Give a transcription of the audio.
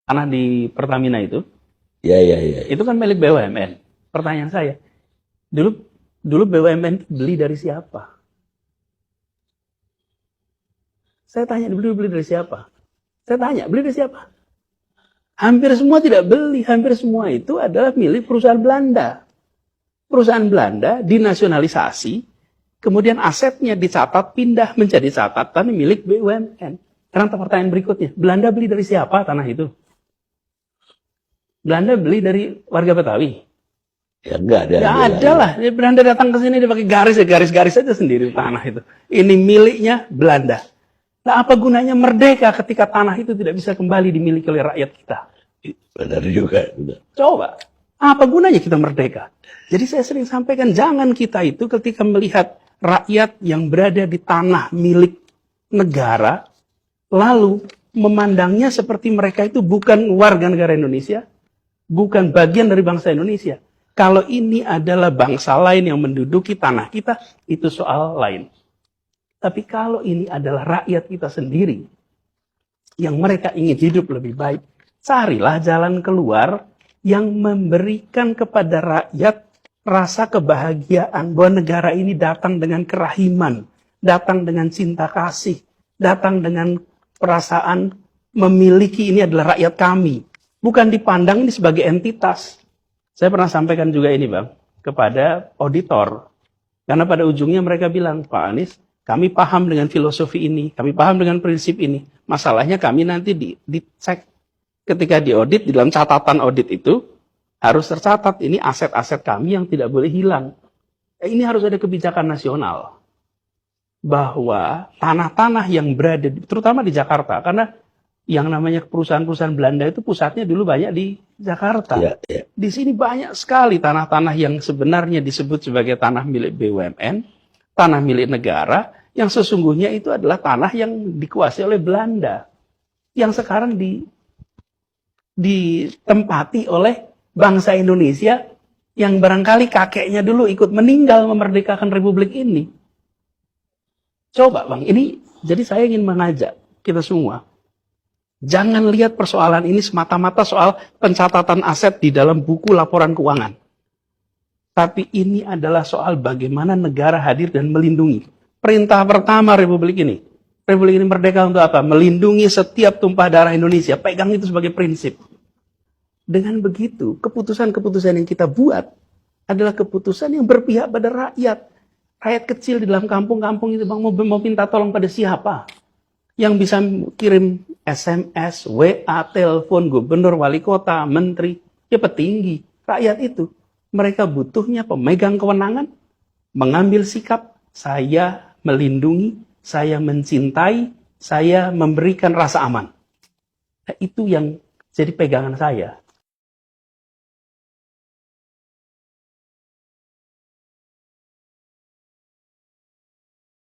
tanah di Pertamina itu, Ya, ya, ya. itu kan milik BUMN. Pertanyaan saya, dulu BUMN beli dari siapa? Saya tanya, dulu beli dari siapa? Saya tanya, beli dari siapa? Hampir semua tidak beli, hampir semua itu adalah milik perusahaan Belanda. Perusahaan Belanda dinasionalisasi, kemudian asetnya dicatat, pindah menjadi catatan milik BUMN. Sekarang pertanyaan berikutnya, Belanda beli dari siapa tanah itu? Belanda beli dari warga Betawi? Ya enggak ada. Ya ada lah, Belanda datang ke sini dia pakai garis aja sendiri tanah itu. Ini miliknya Belanda. Nah, apa gunanya merdeka ketika tanah itu tidak bisa kembali dimiliki oleh rakyat kita? Benar juga. Coba, apa gunanya kita merdeka? Jadi saya sering sampaikan, jangan kita itu ketika melihat rakyat yang berada di tanah milik negara, lalu memandangnya seperti mereka itu bukan warga negara Indonesia, bukan bagian dari bangsa Indonesia. Kalau ini adalah bangsa lain yang menduduki tanah kita, itu soal lain. Tapi kalau ini adalah rakyat kita sendiri, yang mereka ingin hidup lebih baik, carilah jalan keluar yang memberikan kepada rakyat rasa kebahagiaan bahwa negara ini datang dengan kerahiman, datang dengan cinta kasih, datang dengan perasaan memiliki ini adalah rakyat kami. Bukan dipandang ini sebagai entitas. Saya pernah sampaikan juga ini, Bang, kepada auditor. Karena pada ujungnya mereka bilang, Pak Anies, kami paham dengan filosofi ini, kami paham dengan prinsip ini. Masalahnya kami nanti dicek. Ketika diaudit, di dalam catatan audit itu, harus tercatat ini aset-aset kami yang tidak boleh hilang. Ini harus ada kebijakan nasional. Bahwa tanah-tanah yang berada, terutama di Jakarta, karena yang namanya perusahaan-perusahaan Belanda itu pusatnya dulu banyak di Jakarta. Ya, ya. Di sini banyak sekali tanah-tanah yang sebenarnya disebut sebagai tanah milik BUMN, tanah milik negara, yang sesungguhnya itu adalah tanah yang dikuasai oleh Belanda. Yang sekarang ditempati oleh bangsa Indonesia yang barangkali kakeknya dulu ikut meninggal memerdekakan republik ini. Coba Bang, ini jadi saya ingin mengajak kita semua. Jangan lihat persoalan ini semata-mata soal pencatatan aset di dalam buku laporan keuangan. Tapi ini adalah soal bagaimana negara hadir dan melindungi. Perintah pertama Republik ini. Republik ini merdeka untuk apa? Melindungi setiap tumpah darah Indonesia. Pegang itu sebagai prinsip. Dengan begitu, keputusan-keputusan yang kita buat adalah keputusan yang berpihak pada rakyat. Rakyat kecil di dalam kampung-kampung itu, Bang, mau minta tolong pada siapa? Yang bisa kirim SMS, WA, telepon, gubernur, wali kota, menteri, ya petinggi. Rakyat itu, mereka butuhnya pemegang kewenangan, mengambil sikap, saya melindungi, saya mencintai, saya memberikan rasa aman. Nah, itu yang jadi pegangan saya.